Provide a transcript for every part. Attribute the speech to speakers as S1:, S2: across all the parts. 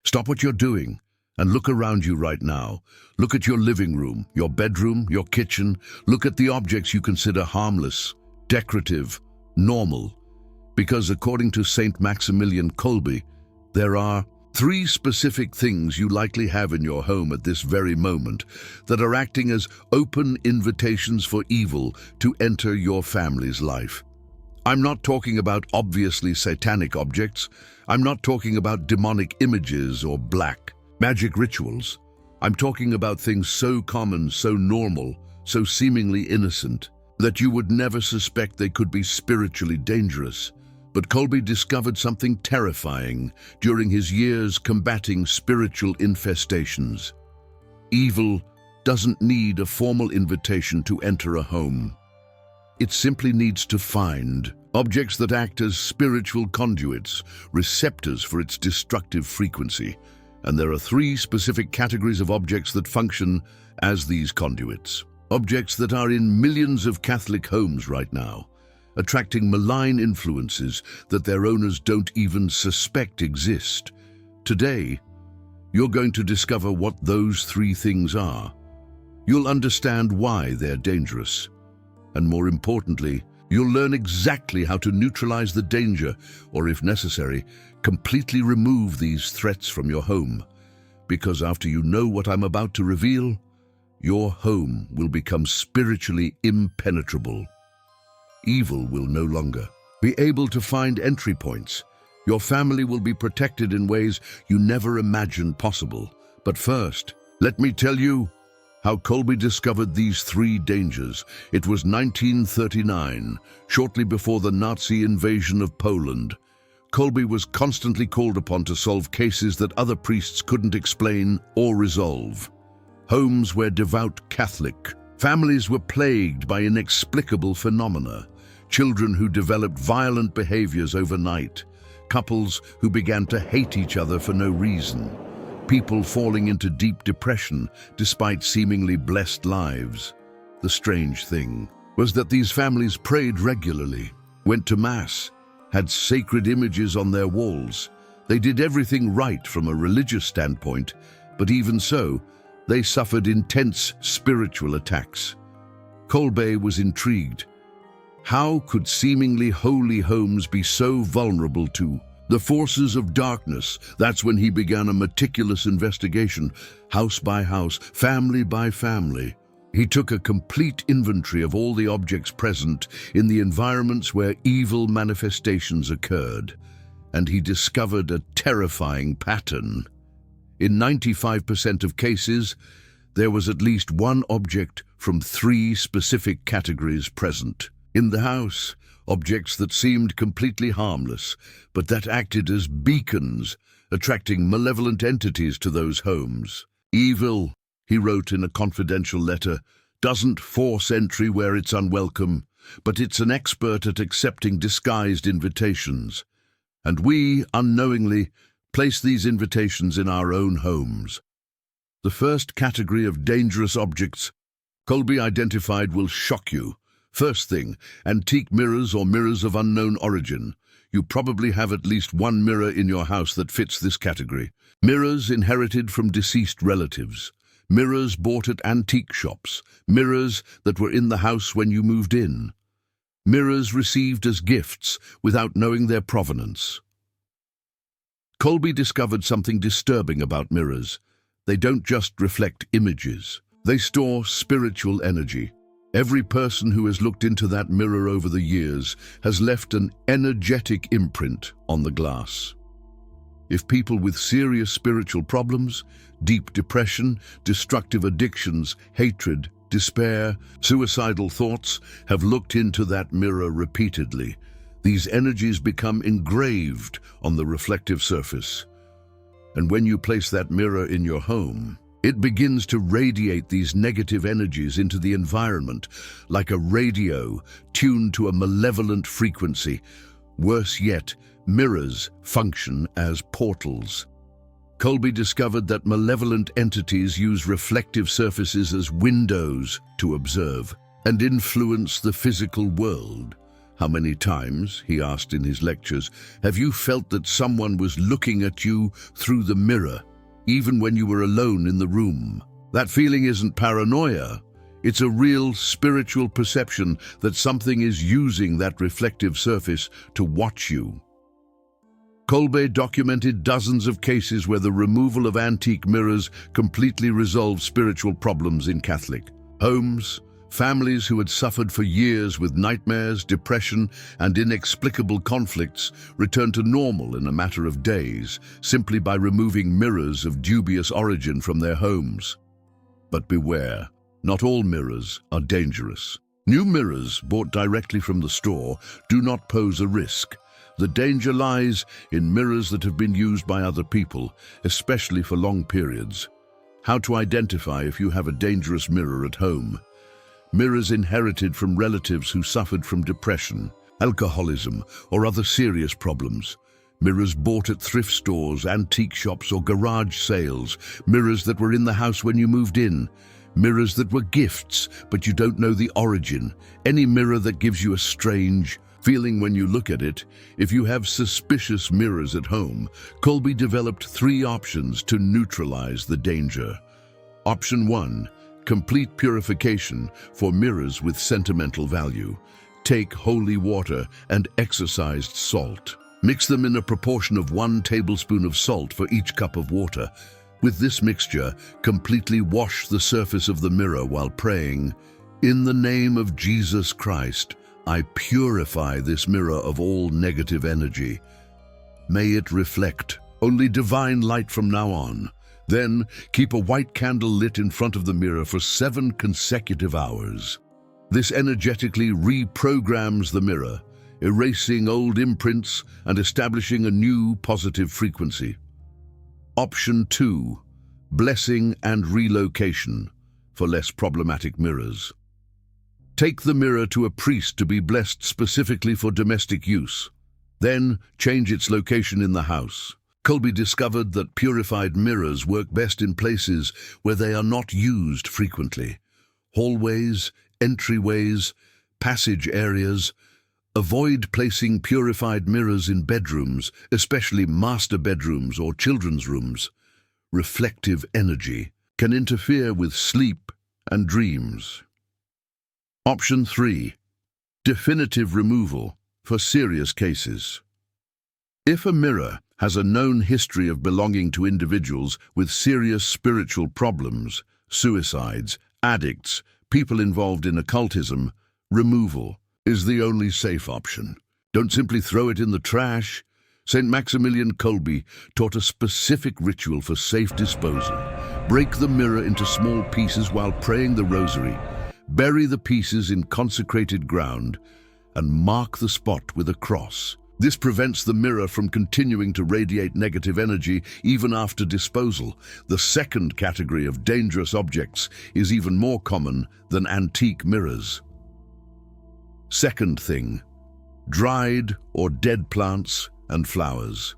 S1: Stop what you're doing and look around you right now. Look at your living room, your bedroom, your kitchen. Look at the objects you consider harmless, decorative, normal. Because according to Saint Maximilian Kolbe, there are 3 specific things you likely have in your home at this very moment that are acting as open invitations for evil to enter your family's life. I'm not talking about obviously satanic objects. I'm not talking about demonic images or black magic rituals. I'm talking about things so common, so normal, so seemingly innocent, that you would never suspect they could be spiritually dangerous. But Kolbe discovered something terrifying during his years combating spiritual infestations. Evil doesn't need a formal invitation to enter a home. It simply needs to find objects that act as spiritual conduits, receptors for its destructive frequency. And there are 3 specific categories of objects that function as these conduits. Objects that are in millions of Catholic homes right now, attracting malign influences that their owners don't even suspect exist. Today, you're going to discover what those 3 things are. You'll understand why they're dangerous. And more importantly, you'll learn exactly how to neutralize the danger, or if necessary, completely remove these threats from your home. Because after you know what I'm about to reveal, your home will become spiritually impenetrable. Evil will no longer be able to find entry points. Your family will be protected in ways you never imagined possible. But first, let me tell you how Kolbe discovered these 3 dangers. It was 1939, shortly before the Nazi invasion of Poland. Kolbe was constantly called upon to solve cases that other priests couldn't explain or resolve. Homes were devout Catholic. Families were plagued by inexplicable phenomena. Children who developed violent behaviors overnight. Couples who began to hate each other for no reason. People falling into deep depression despite seemingly blessed lives. The strange thing was that these families prayed regularly, went to Mass, had sacred images on their walls. They did everything right from a religious standpoint, but even so, they suffered intense spiritual attacks. Kolbe was intrigued. How could seemingly holy homes be so vulnerable to the forces of darkness? That's when he began a meticulous investigation, house by house, family by family. He took a complete inventory of all the objects present in the environments where evil manifestations occurred, and he discovered a terrifying pattern. In 95% of cases, there was at least one object from 3 specific categories present. In the house, objects that seemed completely harmless, but that acted as beacons, attracting malevolent entities to those homes. Evil, he wrote in a confidential letter, doesn't force entry where it's unwelcome, but it's an expert at accepting disguised invitations. And we, unknowingly, place these invitations in our own homes. The first category of dangerous objects Kolbe identified will shock you. First thing, antique mirrors or mirrors of unknown origin. You probably have at least one mirror in your house that fits this category. Mirrors inherited from deceased relatives. Mirrors bought at antique shops. Mirrors that were in the house when you moved in. Mirrors received as gifts without knowing their provenance. Kolbe discovered something disturbing about mirrors. They don't just reflect images. They store spiritual energy. Every person who has looked into that mirror over the years has left an energetic imprint on the glass. If people with serious spiritual problems, deep depression, destructive addictions, hatred, despair, suicidal thoughts have looked into that mirror repeatedly, these energies become engraved on the reflective surface. And when you place that mirror in your home, it begins to radiate these negative energies into the environment like a radio tuned to a malevolent frequency. Worse yet, mirrors function as portals. Kolbe discovered that malevolent entities use reflective surfaces as windows to observe and influence the physical world. How many times, he asked in his lectures, have you felt that someone was looking at you through the mirror, even when you were alone in the room? That feeling isn't paranoia. It's a real spiritual perception that something is using that reflective surface to watch you. Kolbe documented dozens of cases where the removal of antique mirrors completely resolved spiritual problems in Catholic homes. Families who had suffered for years with nightmares, depression, and inexplicable conflicts returned to normal in a matter of days, simply by removing mirrors of dubious origin from their homes. But beware, not all mirrors are dangerous. New mirrors bought directly from the store do not pose a risk. The danger lies in mirrors that have been used by other people, especially for long periods. How to identify if you have a dangerous mirror at home. Mirrors inherited from relatives who suffered from depression, alcoholism, or other serious problems. Mirrors bought at thrift stores, antique shops, or garage sales. Mirrors that were in the house when you moved in. Mirrors that were gifts, but you don't know the origin. Any mirror that gives you a strange feeling when you look at it. If you have suspicious mirrors at home, Kolbe developed 3 options to neutralize the danger. Option 1. Complete purification for mirrors with sentimental value. Take holy water and exorcised salt. Mix them in a proportion of 1 tablespoon of salt for each cup of water. With this mixture, completely wash the surface of the mirror while praying, "In the name of Jesus Christ, I purify this mirror of all negative energy. May it reflect only divine light from now on." Then, keep a white candle lit in front of the mirror for 7 consecutive hours. This energetically reprograms the mirror, erasing old imprints and establishing a new positive frequency. Option 2. Blessing and relocation for less problematic mirrors. Take the mirror to a priest to be blessed specifically for domestic use. Then, change its location in the house. Kolbe discovered that purified mirrors work best in places where they are not used frequently. Hallways, entryways, passage areas. Avoid placing purified mirrors in bedrooms, especially master bedrooms or children's rooms. Reflective energy can interfere with sleep and dreams. Option 3. Definitive removal for serious cases. If a mirror has a known history of belonging to individuals with serious spiritual problems, suicides, addicts, people involved in occultism, removal is the only safe option. Don't simply throw it in the trash. St. Maximilian Kolbe taught a specific ritual for safe disposal. Break the mirror into small pieces while praying the rosary. Bury the pieces in consecrated ground and mark the spot with a cross. This prevents the mirror from continuing to radiate negative energy even after disposal. The second category of dangerous objects is even more common than antique mirrors. Second thing, dried or dead plants and flowers.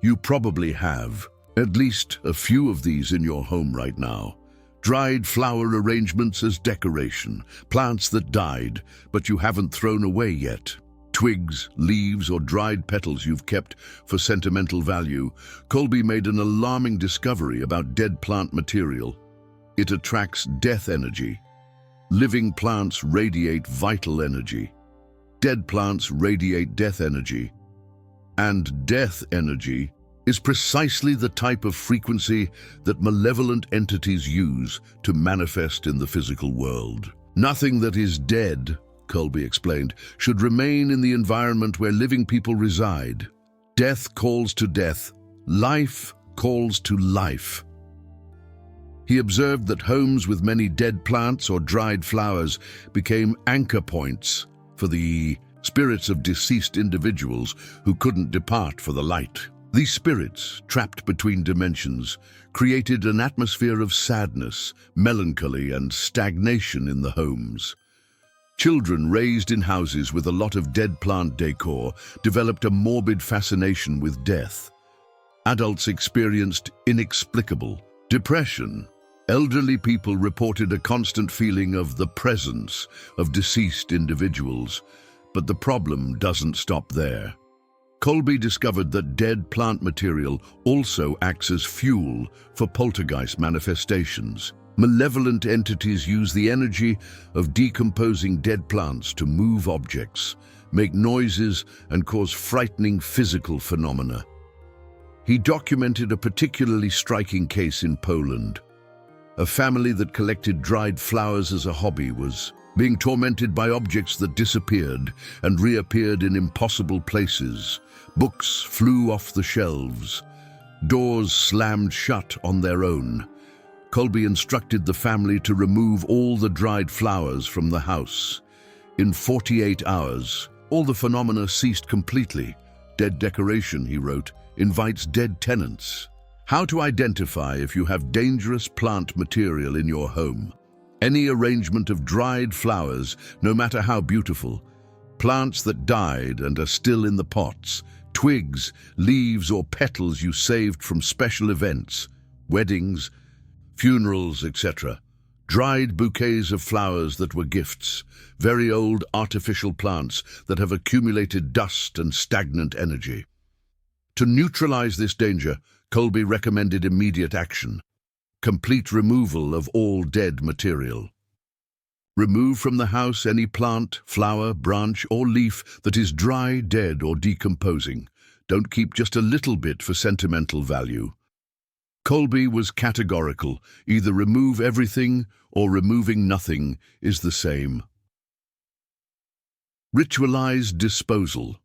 S1: You probably have at least a few of these in your home right now. Dried flower arrangements as decoration, plants that died but you haven't thrown away yet. Twigs, leaves, or dried petals you've kept for sentimental value. Kolbe made an alarming discovery about dead plant material. It attracts death energy. Living plants radiate vital energy. Dead plants radiate death energy. And death energy is precisely the type of frequency that malevolent entities use to manifest in the physical world. Nothing that is dead, Kolbe explained, should remain in the environment where living people reside. Death calls to death. Life calls to life. He observed that homes with many dead plants or dried flowers became anchor points for the spirits of deceased individuals who couldn't depart for the light. These spirits, trapped between dimensions, created an atmosphere of sadness, melancholy, and stagnation in the homes. Children raised in houses with a lot of dead plant decor developed a morbid fascination with death. Adults experienced inexplicable depression Elderly people reported a constant feeling of the presence of deceased individuals, but the problem doesn't stop there. Kolbe discovered that dead plant material also acts as fuel for poltergeist manifestations. Malevolent entities use the energy of decomposing dead plants to move objects, make noises, and cause frightening physical phenomena. He documented a particularly striking case in Poland. A family that collected dried flowers as a hobby was being tormented by objects that disappeared and reappeared in impossible places. Books flew off the shelves. Doors slammed shut on their own. Kolbe instructed the family to remove all the dried flowers from the house. In 48 hours, all the phenomena ceased completely. Dead decoration, he wrote, invites dead tenants. How to identify if you have dangerous plant material in your home. Any arrangement of dried flowers, no matter how beautiful, plants that died and are still in the pots, twigs, leaves or petals you saved from special events, weddings, funerals, etc. Dried bouquets of flowers that were gifts, very old artificial plants that have accumulated dust and stagnant energy. To neutralize this danger, Kolbe recommended immediate action. Complete removal of all dead material. Remove from the house any plant, flower, branch, or leaf that is dry, dead, or decomposing. Don't keep just a little bit for sentimental value. Kolbe was categorical. Either remove everything or removing nothing is the same. Ritualized disposal.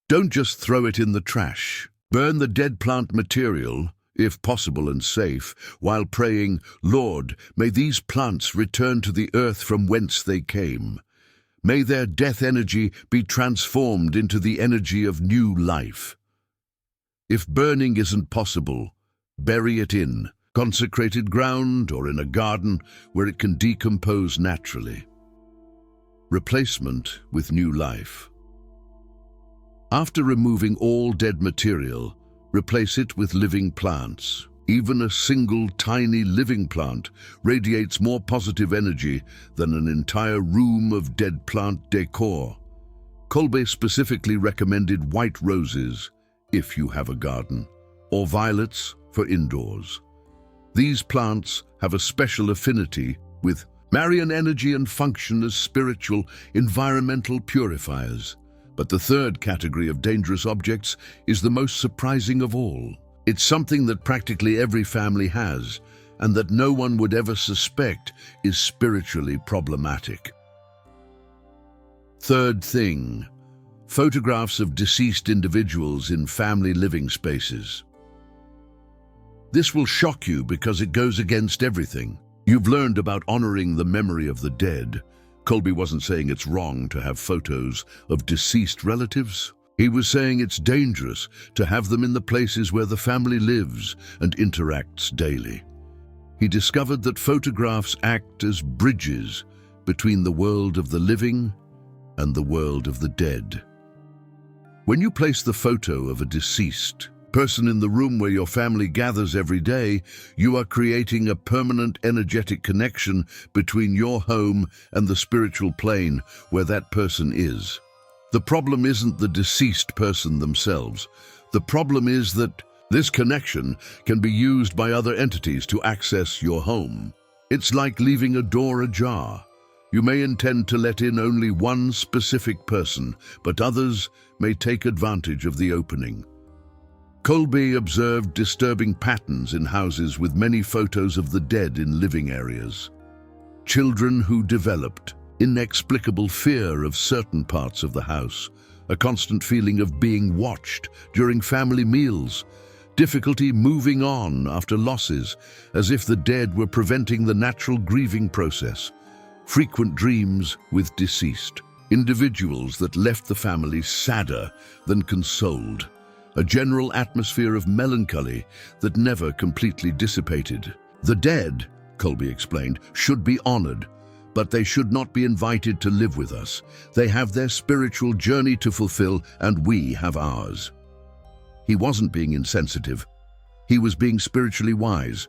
S1: Don't just throw it in the trash. Burn the dead plant material, if possible and safe, while praying, "Lord, may these plants return to the earth from whence they came. May their death energy be transformed into the energy of new life." If burning isn't possible, bury it in consecrated ground or in a garden where it can decompose naturally. Replacement with new life. After removing all dead material, replace it with living plants. Even a single tiny living plant radiates more positive energy than an entire room of dead plant decor. Kolbe specifically recommended white roses, if you have a garden, or violets for indoors. These plants have a special affinity with Marian energy and function as spiritual, environmental purifiers. But the third category of dangerous objects is the most surprising of all. It's something that practically every family has, and that no one would ever suspect is spiritually problematic. Third thing, photographs of deceased individuals in family living spaces. This will shock you because it goes against everything. You've learned about honoring the memory of the dead. Kolbe wasn't saying it's wrong to have photos of deceased relatives. He was saying it's dangerous to have them in the places where the family lives and interacts daily. He discovered that photographs act as bridges between the world of the living and the world of the dead. When you place the photo of a deceased person in the room where your family gathers every day, you are creating a permanent energetic connection between your home and the spiritual plane where that person is. The problem isn't the deceased person themselves. The problem is that this connection can be used by other entities to access your home. It's like leaving a door ajar. You may intend to let in only one specific person, but others may take advantage of the opening. Kolbe observed disturbing patterns in houses with many photos of the dead in living areas. Children who developed inexplicable fear of certain parts of the house, a constant feeling of being watched during family meals, difficulty moving on after losses, as if the dead were preventing the natural grieving process, frequent dreams with deceased, individuals that left the family sadder than consoled, a general atmosphere of melancholy that never completely dissipated. The dead, Kolbe explained, should be honored, but they should not be invited to live with us. They have their spiritual journey to fulfill, and we have ours. He wasn't being insensitive. He was being spiritually wise.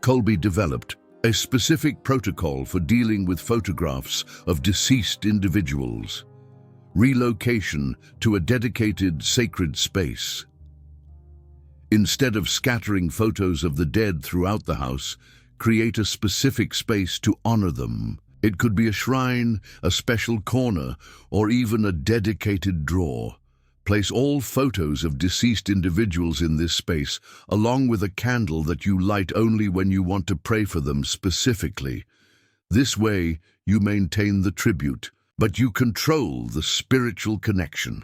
S1: Kolbe developed a specific protocol for dealing with photographs of deceased individuals. Relocation to a dedicated sacred space. Instead of scattering photos of the dead throughout the house, create a specific space to honor them. It could be a shrine, a special corner, or even a dedicated drawer. Place all photos of deceased individuals in this space, along with a candle that you light only when you want to pray for them specifically. This way, you maintain the tribute, but you control the spiritual connection.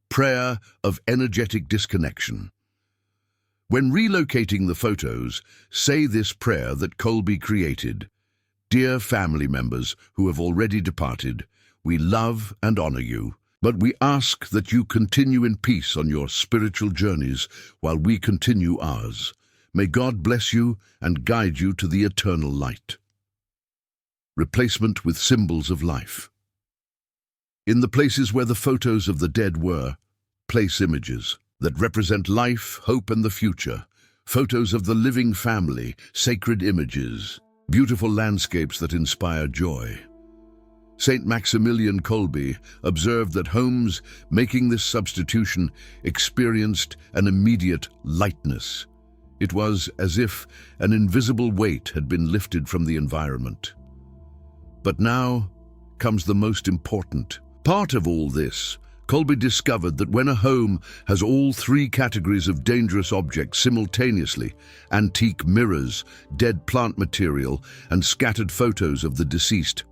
S1: Prayer of energetic disconnection. When relocating the photos, say this prayer that Kolbe created. Dear family members who have already departed, we love and honor you, but we ask that you continue in peace on your spiritual journeys while we continue ours. May God bless you and guide you to the eternal light. Replacement with symbols of life. In the places where the photos of the dead were, place images that represent life, hope, and the future. Photos of the living family, sacred images, beautiful landscapes that inspire joy. Saint Maximilian Kolbe observed that homes making this substitution experienced an immediate lightness. It was as if an invisible weight had been lifted from the environment. But now comes the most important part of all this. Kolbe discovered that when a home has all three categories of dangerous objects simultaneously, antique mirrors, dead plant material, and scattered photos of the deceased,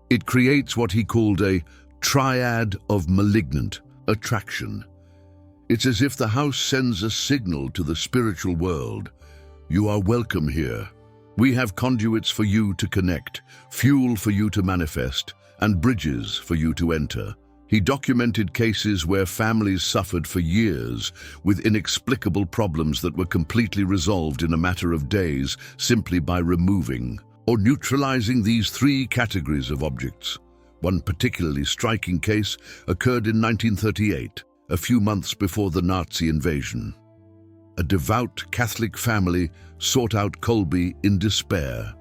S1: it creates what he called a triad of malignant attraction. It's as if the house sends a signal to the spiritual world. You are welcome here. We have conduits for you to connect, fuel for you to manifest, and bridges for you to enter. He documented cases where families suffered for years with inexplicable problems that were completely resolved in a matter of days simply by removing or neutralizing these three categories of objects. One particularly striking case occurred in 1938, a few months before the Nazi invasion. A devout Catholic family sought out Kolbe in despair.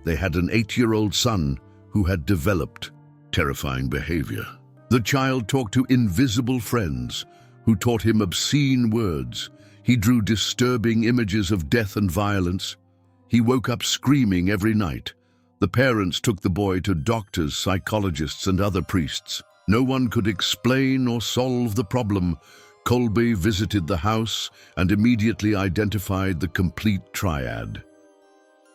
S1: They had an 8-year-old son who had developed terrifying behavior. The child talked to invisible friends who taught him obscene words. He drew disturbing images of death and violence. He woke up screaming every night. The parents took the boy to doctors, psychologists, and other priests. No one could explain or solve the problem. Kolbe visited the house and immediately identified the complete triad.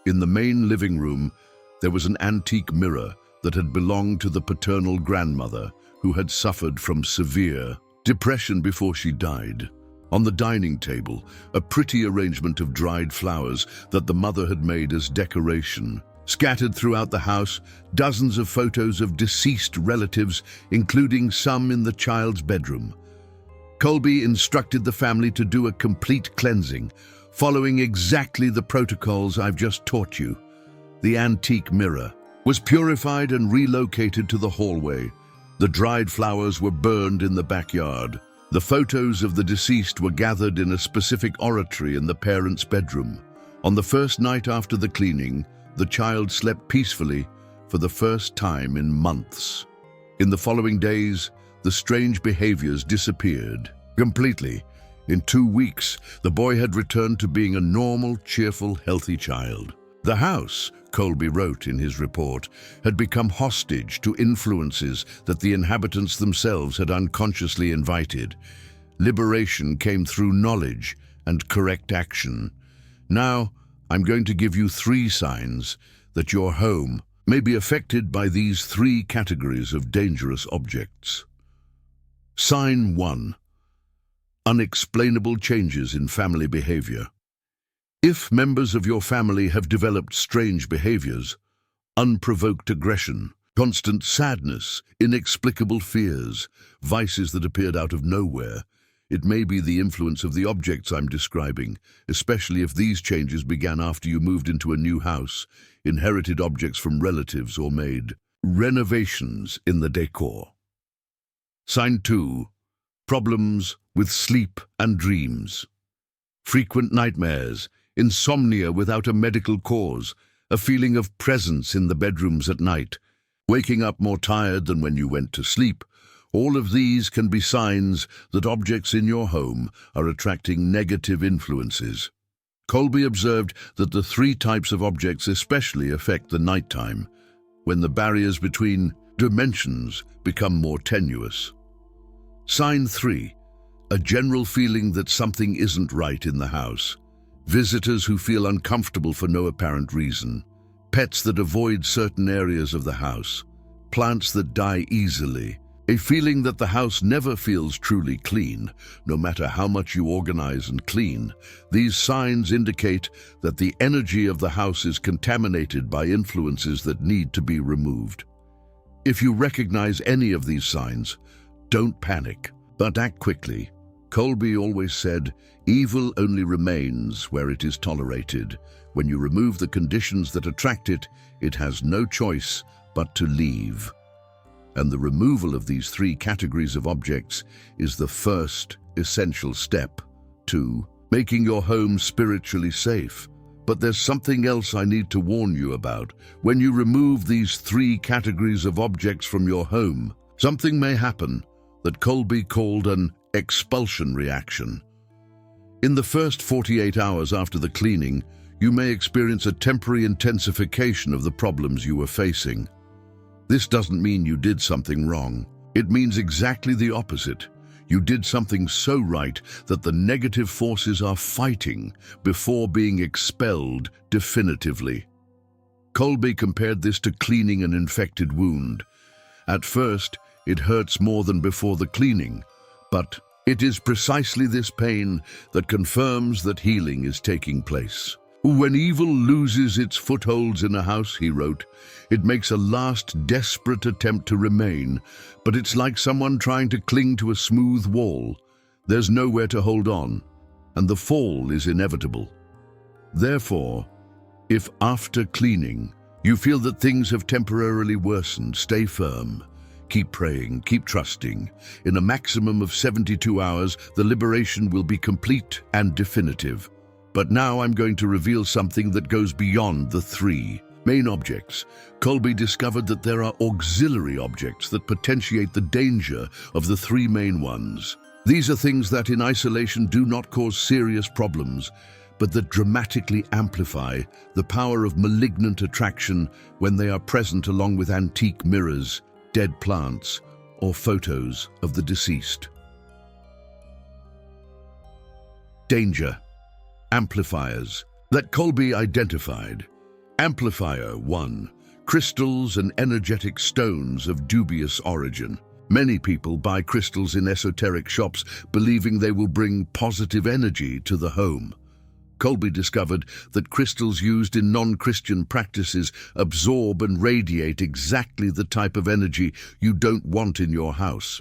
S1: In the main living room, there was an antique mirror that had belonged to the paternal grandmother, who had suffered from severe depression before she died. On the dining table, a pretty arrangement of dried flowers that the mother had made as decoration. Scattered throughout the house, dozens of photos of deceased relatives, including some in the child's bedroom. Kolbe instructed the family to do a complete cleansing, following exactly the protocols I've just taught you. The antique mirror was purified and relocated to the hallway. The dried flowers were burned in the backyard. The photos of the deceased were gathered in a specific oratory in the parents' bedroom. On the first night after the cleaning, the child slept peacefully for the first time in months. In the following days, the strange behaviors disappeared completely. In 2 weeks, the boy had returned to being a normal, cheerful, healthy child. The house, Kolbe wrote in his report, had become hostage to influences that the inhabitants themselves had unconsciously invited. Liberation came through knowledge and correct action. Now, I'm going to give you 3 signs that your home may be affected by these 3 categories of dangerous objects. Sign 1. Unexplainable changes in family behavior. If members of your family have developed strange behaviors, unprovoked aggression, constant sadness, inexplicable fears, vices that appeared out of nowhere, it may be the influence of the objects I'm describing, especially if these changes began after you moved into a new house, inherited objects from relatives, or made renovations in the decor. Sign 2. Problems with sleep and dreams. Frequent nightmares, insomnia without a medical cause, a feeling of presence in the bedrooms at night, waking up more tired than when you went to sleep. All of these can be signs that objects in your home are attracting negative influences. Kolbe observed that the three types of objects especially affect the nighttime, when the barriers between dimensions become more tenuous. Sign 3. A general feeling that something isn't right in the house. Visitors who feel uncomfortable for no apparent reason. Pets that avoid certain areas of the house. Plants that die easily. A feeling that the house never feels truly clean, no matter how much you organize and clean. These signs indicate that the energy of the house is contaminated by influences that need to be removed. If you recognize any of these signs, don't panic, but act quickly. Kolbe always said, evil only remains where it is tolerated. When you remove the conditions that attract it, it has no choice but to leave. And the removal of these three categories of objects is the first essential step to making your home spiritually safe. But there's something else I need to warn you about. When you remove these three categories of objects from your home, something may happen that Kolbe called an expulsion reaction. In the first 48 hours after the cleaning, you may experience a temporary intensification of the problems you were facing. This doesn't mean you did something wrong. It means exactly the opposite. You did something so right that the negative forces are fighting before being expelled definitively. Kolbe compared this to cleaning an infected wound. At first, it hurts more than before the cleaning, but it is precisely this pain that confirms that healing is taking place. When evil loses its footholds in a house, he wrote, it makes a last desperate attempt to remain, but it's like someone trying to cling to a smooth wall. There's nowhere to hold on, and the fall is inevitable. Therefore, if after cleaning you feel that things have temporarily worsened, stay firm. Keep praying, keep trusting. In a maximum of 72 hours, the liberation will be complete and definitive. But now I'm going to reveal something that goes beyond the three main objects. Kolbe discovered that there are auxiliary objects that potentiate the danger of the three main ones. These are things that in isolation do not cause serious problems, but that dramatically amplify the power of malignant attraction when they are present along with antique mirrors, dead plants, or photos of the deceased. Danger. Amplifiers that Kolbe identified. Amplifier 1. Crystals and energetic stones of dubious origin. Many people buy crystals in esoteric shops believing they will bring positive energy to the home. Kolbe discovered that crystals used in non-Christian practices absorb and radiate exactly the type of energy you don't want in your house.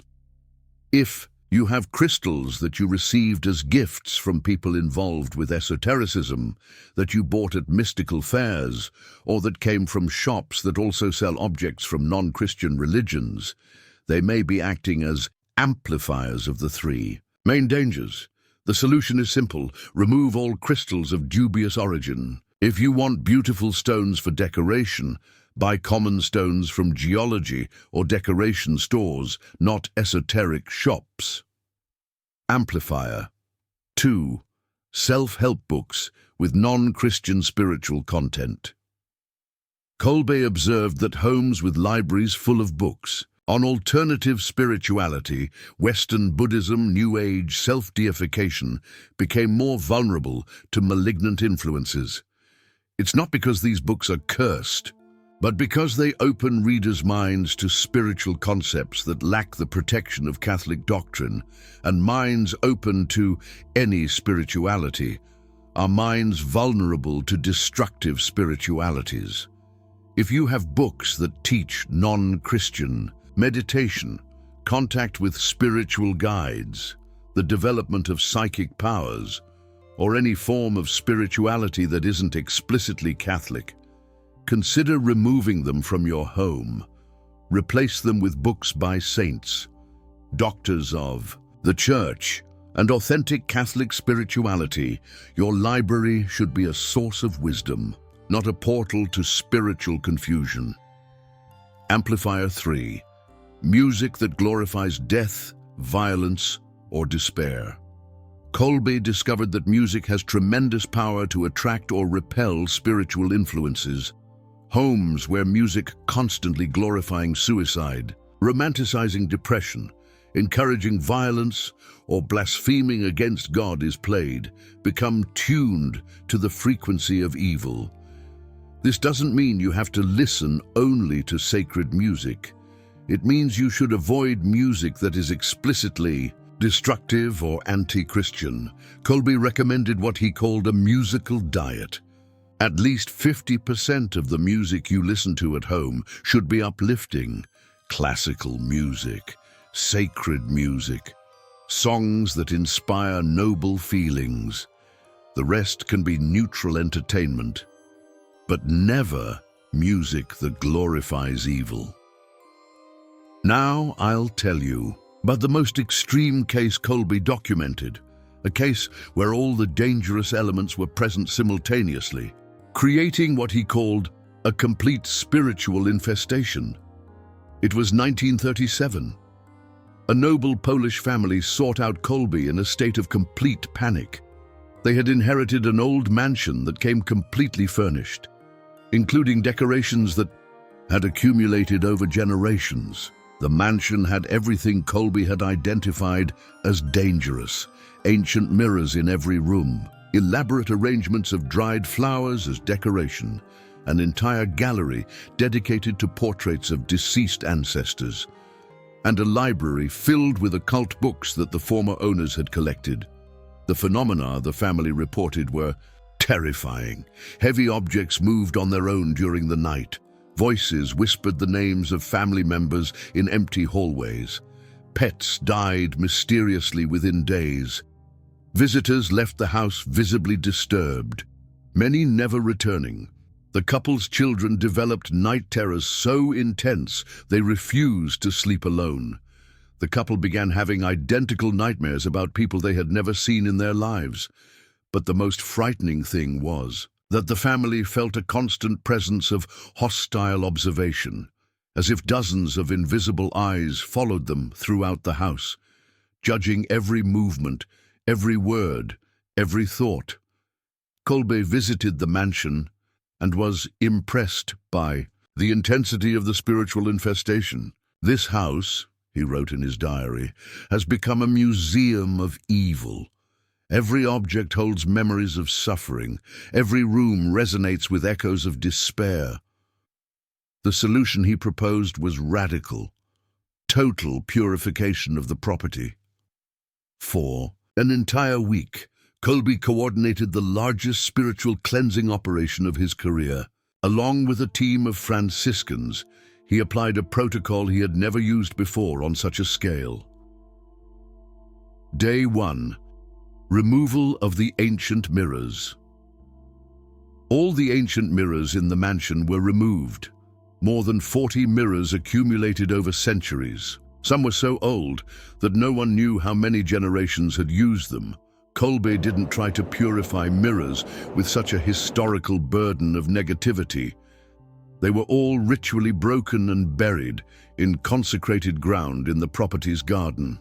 S1: If you have crystals that you received as gifts from people involved with esotericism, that you bought at mystical fairs, or that came from shops that also sell objects from non-Christian religions, they may be acting as amplifiers of the three main dangers. The solution is simple. Remove all crystals of dubious origin. If you want beautiful stones for decoration, buy common stones from geology or decoration stores, not esoteric shops. Amplifier 2. Self-help books with non-Christian spiritual content. Kolbe observed that homes with libraries full of books on alternative spirituality, Western Buddhism, New Age, self-deification became more vulnerable to malignant influences. It's not because these books are cursed, but because they open readers' minds to spiritual concepts that lack the protection of Catholic doctrine, and minds open to any spirituality are minds vulnerable to destructive spiritualities. If you have books that teach non-Christian meditation, contact with spiritual guides, the development of psychic powers, or any form of spirituality that isn't explicitly Catholic, consider removing them from your home. Replace them with books by saints, doctors of the Church, and authentic Catholic spirituality, your library should be a source of wisdom, not a portal to spiritual confusion. Amplifier 3. Music that glorifies death, violence, or despair. Kolbe discovered that music has tremendous power to attract or repel spiritual influences. Homes where music constantly glorifying suicide, romanticizing depression, encouraging violence, or blaspheming against God is played, become tuned to the frequency of evil. This doesn't mean you have to listen only to sacred music. It means you should avoid music that is explicitly destructive or anti-Christian. Kolbe recommended what he called a musical diet. At least 50% of the music you listen to at home should be uplifting. Classical music, sacred music, songs that inspire noble feelings. The rest can be neutral entertainment, but never music that glorifies evil. Now I'll tell you about the most extreme case Kolbe documented, a case where all the dangerous elements were present simultaneously, creating what he called a complete spiritual infestation. It was 1937. A noble Polish family sought out Kolbe in a state of complete panic. They had inherited an old mansion that came completely furnished, including decorations that had accumulated over generations. The mansion had everything Kolbe had identified as dangerous: ancient mirrors in every room, elaborate arrangements of dried flowers as decoration, an entire gallery dedicated to portraits of deceased ancestors, and a library filled with occult books that the former owners had collected. The phenomena, the family reported, were terrifying. Heavy objects moved on their own during the night. Voices whispered the names of family members in empty hallways. Pets died mysteriously within days. Visitors left the house visibly disturbed, many never returning. The couple's children developed night terrors so intense they refused to sleep alone. The couple began having identical nightmares about people they had never seen in their lives. But the most frightening thing was that the family felt a constant presence of hostile observation, as if dozens of invisible eyes followed them throughout the house, judging every movement, every word, every thought. Kolbe visited the mansion and was impressed by the intensity of the spiritual infestation. "This house," he wrote in his diary, "has become a museum of evil. Every object holds memories of suffering. Every room resonates with echoes of despair." The solution he proposed was radical: total purification of the property. For an entire week, Kolbe coordinated the largest spiritual cleansing operation of his career. Along with a team of Franciscans, he applied a protocol he had never used before on such a scale. Day 1. Removal of the ancient mirrors. All the ancient mirrors in the mansion were removed. More than 40 mirrors accumulated over centuries. Some were so old that no one knew how many generations had used them. Kolbe didn't try to purify mirrors with such a historical burden of negativity. They were all ritually broken and buried in consecrated ground in the property's garden.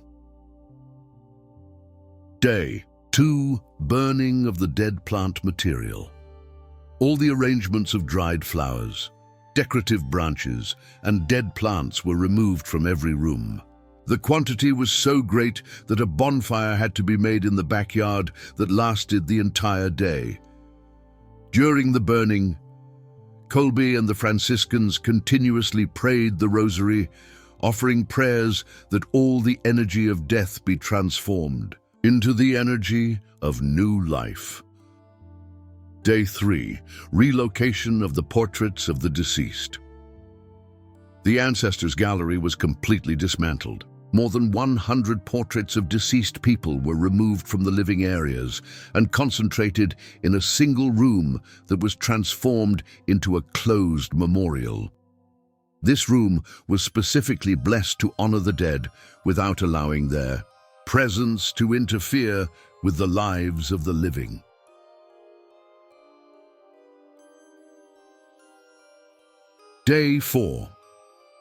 S1: Day 2. Burning of the dead plant material. All the arrangements of dried flowers, decorative branches, and dead plants were removed from every room. The quantity was so great that a bonfire had to be made in the backyard that lasted the entire day. During the burning, Kolbe and the Franciscans continuously prayed the rosary, offering prayers that all the energy of death be transformed into the energy of new life. Day 3. Relocation of the portraits of the deceased. The ancestors' gallery was completely dismantled. More than 100 portraits of deceased people were removed from the living areas and concentrated in a single room that was transformed into a closed memorial. This room was specifically blessed to honor the dead without allowing their presence to interfere with the lives of the living. Day 4.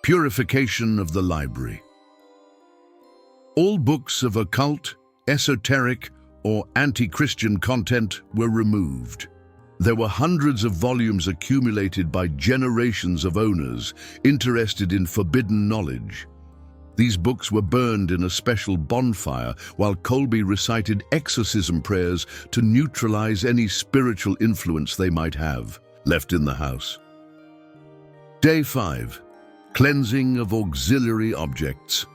S1: Purification of the library. All books of occult, esoteric, or anti-Christian content were removed. There were hundreds of volumes accumulated by generations of owners interested in forbidden knowledge. These books were burned in a special bonfire while Kolbe recited exorcism prayers to neutralize any spiritual influence they might have left in the house. Day 5. Cleansing of auxiliary objects,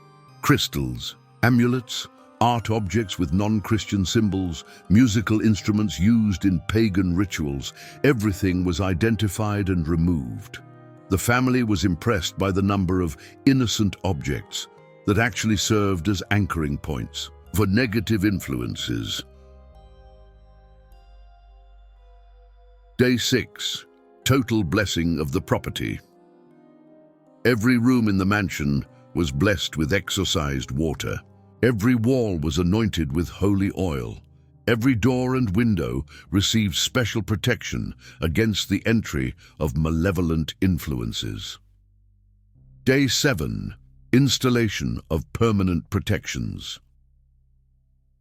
S1: crystals, amulets, art objects with non-Christian symbols, musical instruments used in pagan rituals. Everything was identified and removed. The family was impressed by the number of innocent objects that actually served as anchoring points for negative influences. Day 6. Total blessing of the property. Every room in the mansion was blessed with exorcised water. Every wall was anointed with holy oil. Every door and window received special protection against the entry of malevolent influences. Day 7. Installation of permanent protections.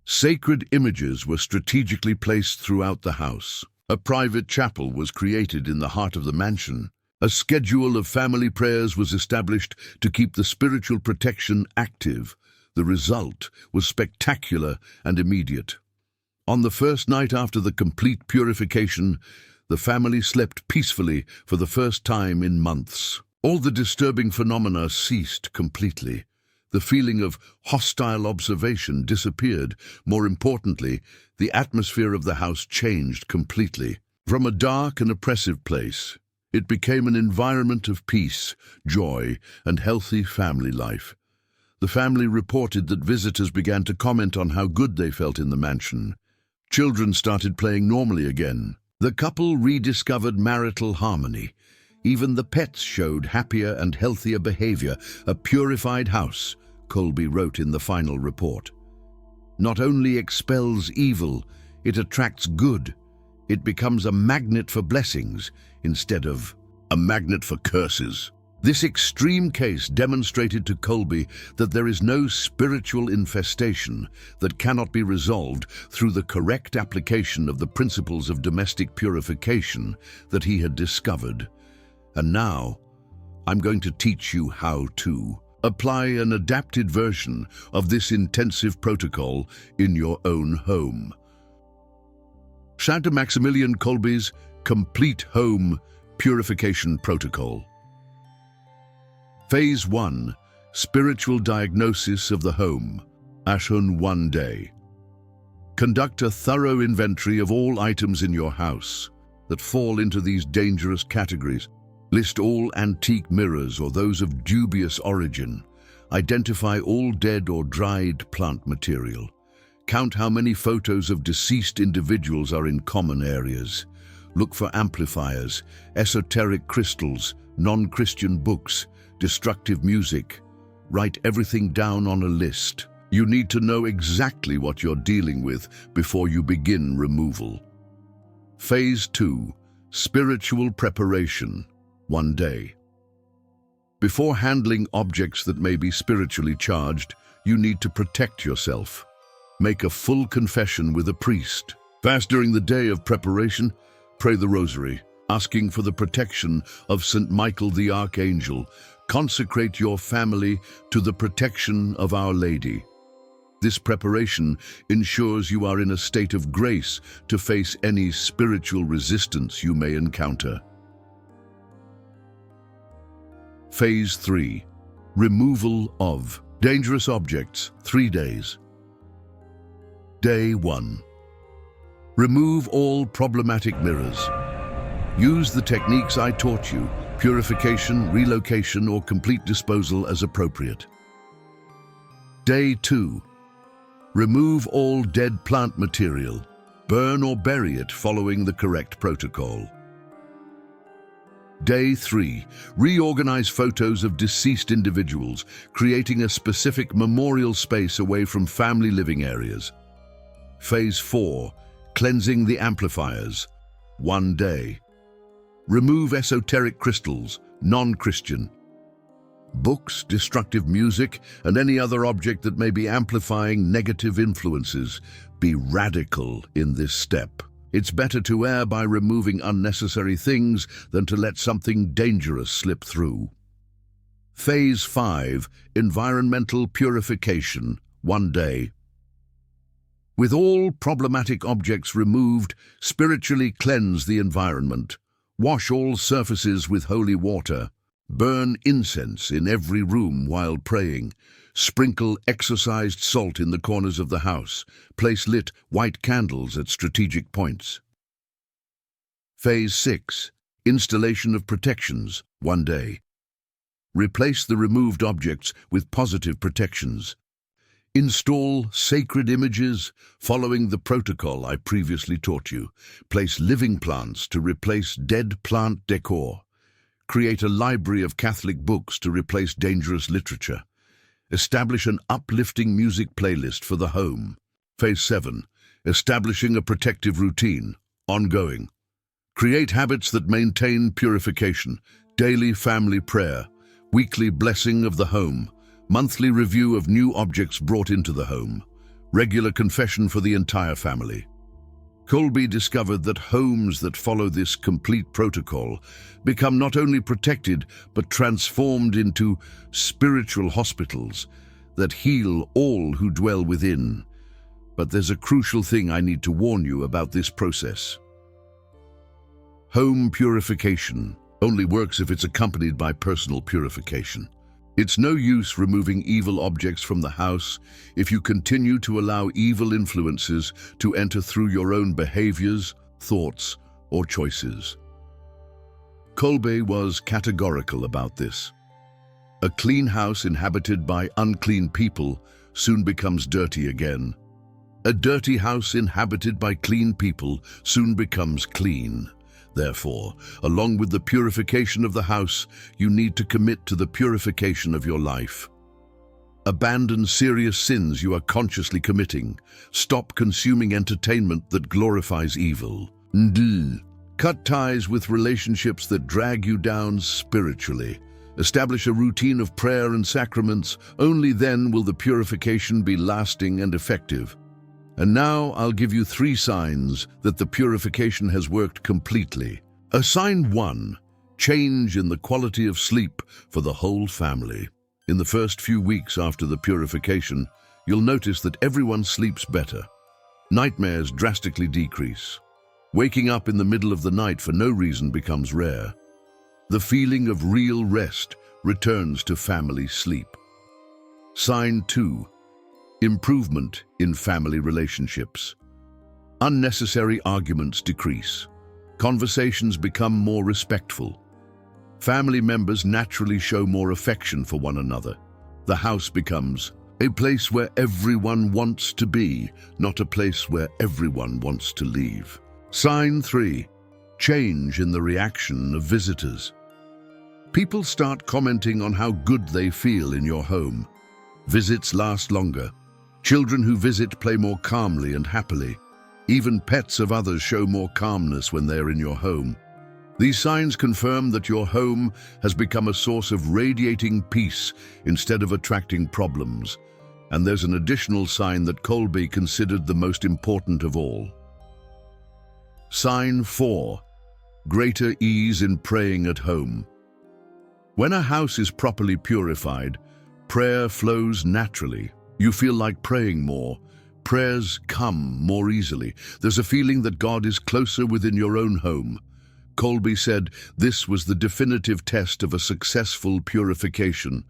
S1: Sacred images were strategically placed throughout the house. A private chapel was created in the heart of the mansion. A schedule of family prayers was established to keep the spiritual protection active. The result was spectacular and immediate. On the first night after the complete purification, the family slept peacefully for the first time in months. All the disturbing phenomena ceased completely. The feeling of hostile observation disappeared. More importantly, the atmosphere of the house changed completely. From a dark and oppressive place, it became an environment of peace, joy, and healthy family life. The family reported that visitors began to comment on how good they felt in the mansion. Children started playing normally again. The couple rediscovered marital harmony. Even the pets showed happier and healthier behavior. A purified house, Kolbe wrote in the final report, not only expels evil, it attracts good. It becomes a magnet for blessings instead of a magnet for curses. This extreme case demonstrated to Kolbe that there is no spiritual infestation that cannot be resolved through the correct application of the principles of domestic purification that he had discovered. And now, I'm going to teach you how to apply an adapted version of this intensive protocol in your own home. Shout to Maximilian Kolbe's Complete Home Purification Protocol. Phase 1. Spiritual Diagnosis of the Home. Ashun 1 Day. Conduct a thorough inventory of all items in your house that fall into these dangerous categories. List all antique mirrors or those of dubious origin. Identify all dead or dried plant material. Count how many photos of deceased individuals are in common areas. Look for amplifiers, esoteric crystals, non-Christian books, destructive music. Write everything down on a list. You need to know exactly what you're dealing with before you begin removal. Phase 2. Spiritual Preparation. 1 day. Before handling objects that may be spiritually charged, you need to protect yourself. Make a full confession with a priest. Fast during the day of preparation. Pray the rosary, asking for the protection of St. Michael the Archangel. Consecrate your family to the protection of Our Lady. This preparation ensures you are in a state of grace to face any spiritual resistance you may encounter. Phase 3. Removal of dangerous objects. 3 days. Day 1. Remove all problematic mirrors. Use the techniques I taught you: purification, relocation, or complete disposal as appropriate. Day 2. Remove all dead plant material. Burn or bury it following the correct protocol. Day 3. Reorganize photos of deceased individuals, creating a specific memorial space away from family living areas. Phase 4. Cleansing the amplifiers. 1 day. Remove esoteric crystals, non-Christian. Books, destructive music, and any other object that may be amplifying negative influences. Be radical in this step. It's better to err by removing unnecessary things than to let something dangerous slip through. Phase 5. Environmental purification. 1 day. With all problematic objects removed, spiritually cleanse the environment. Wash all surfaces with holy water. Burn incense in every room while praying. Sprinkle exorcised salt in the corners of the house. Place lit white candles at strategic points. Phase 6. Installation of protections. 1 day. Replace the removed objects with positive protections. Install sacred images following the protocol I previously taught you. Place living plants to replace dead plant decor. Create a library of Catholic books to replace dangerous literature. Establish an uplifting music playlist for the home. Phase 7. Establishing a protective routine. Ongoing. Create habits that maintain purification. Daily family prayer. Weekly blessing of the home. Monthly review of new objects brought into the home. Regular confession for the entire family. Kolbe discovered that homes that follow this complete protocol become not only protected but transformed into spiritual hospitals that heal all who dwell within. But there's a crucial thing I need to warn you about this process. Home purification only works if it's accompanied by personal purification. It's no use removing evil objects from the house if you continue to allow evil influences to enter through your own behaviors, thoughts, or choices. Kolbe was categorical about this. A clean house inhabited by unclean people soon becomes dirty again. A dirty house inhabited by clean people soon becomes clean. Therefore, along with the purification of the house, you need to commit to the purification of your life. Abandon serious sins you are consciously committing. Stop consuming entertainment that glorifies evil. Cut ties with relationships that drag you down spiritually. Establish a routine of prayer and sacraments. Only then will the purification be lasting and effective. And now I'll give you 3 signs that the purification has worked completely. Sign 1. Change in the quality of sleep for the whole family. In the first few weeks after the purification, you'll notice that everyone sleeps better. Nightmares drastically decrease. Waking up in the middle of the night for no reason becomes rare. The feeling of real rest returns to family sleep. Sign 2. Improvement in family relationships. Unnecessary arguments decrease. Conversations become more respectful. Family members naturally show more affection for one another. The house becomes a place where everyone wants to be, not a place where everyone wants to leave. Sign 3. Change in the reaction of visitors. People start commenting on how good they feel in your home. Visits last longer. Children who visit play more calmly and happily. Even pets of others show more calmness when they're in your home. These signs confirm that your home has become a source of radiating peace instead of attracting problems. And there's an additional sign that Kolbe considered the most important of all. Sign 4. Greater ease in praying at home. When a house is properly purified, prayer flows naturally. You feel like praying more. Prayers come more easily. There's a feeling that God is closer within your own home. Kolbe said this was the definitive test of a successful purification.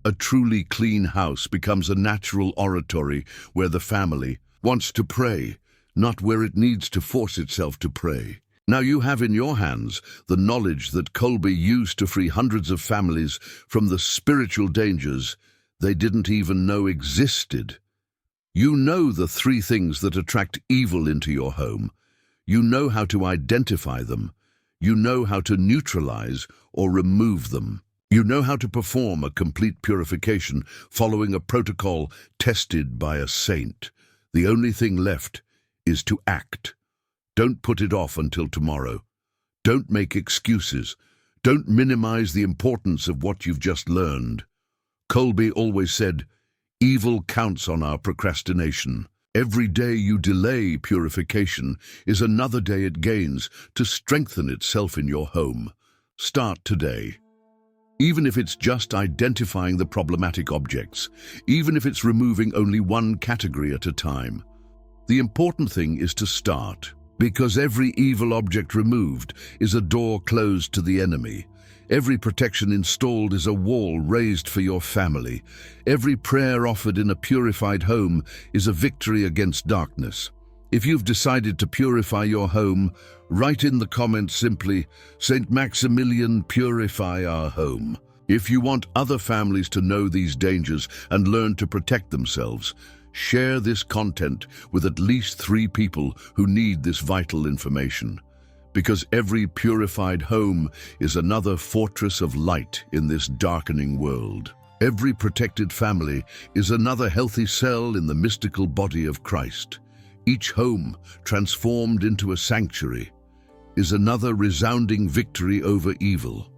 S1: A truly clean house becomes a natural oratory where the family wants to pray, not where it needs to force itself to pray. Now you have in your hands the knowledge that Kolbe used to free hundreds of families from the spiritual dangers they didn't even know existed. You know the 3 things that attract evil into your home. You know how to identify them. You know how to neutralize or remove them. You know how to perform a complete purification following a protocol tested by a saint. The only thing left is to act. Don't put it off until tomorrow. Don't make excuses. Don't minimize the importance of what you've just learned. Kolbe always said, "Evil counts on our procrastination." Every day you delay purification is another day it gains to strengthen itself in your home. Start today. Even if it's just identifying the problematic objects, even if it's removing only one category at a time. The important thing is to start, because every evil object removed is a door closed to the enemy. Every protection installed is a wall raised for your family. Every prayer offered in a purified home is a victory against darkness. If you've decided to purify your home, write in the comments simply, "Saint Maximilian, purify our home." If you want other families to know these dangers and learn to protect themselves, share this content with at least 3 people who need this vital information. Because every purified home is another fortress of light in this darkening world. Every protected family is another healthy cell in the mystical body of Christ. Each home, transformed into a sanctuary, is another resounding victory over evil.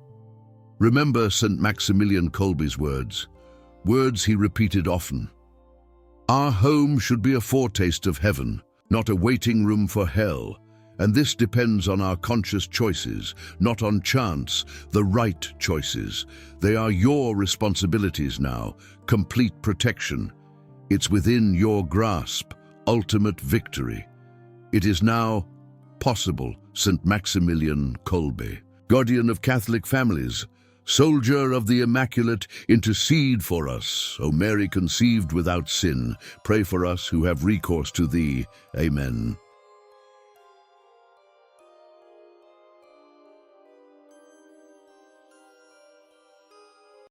S1: Remember St. Maximilian Kolbe's words he repeated often. Our home should be a foretaste of heaven, not a waiting room for hell. And this depends on our conscious choices, not on chance, the right choices. They are your responsibilities now, complete protection. It's within your grasp, ultimate victory. It is now possible, St. Maximilian Kolbe, guardian of Catholic families, soldier of the Immaculate, intercede for us. O Mary conceived without sin, pray for us who have recourse to thee. Amen.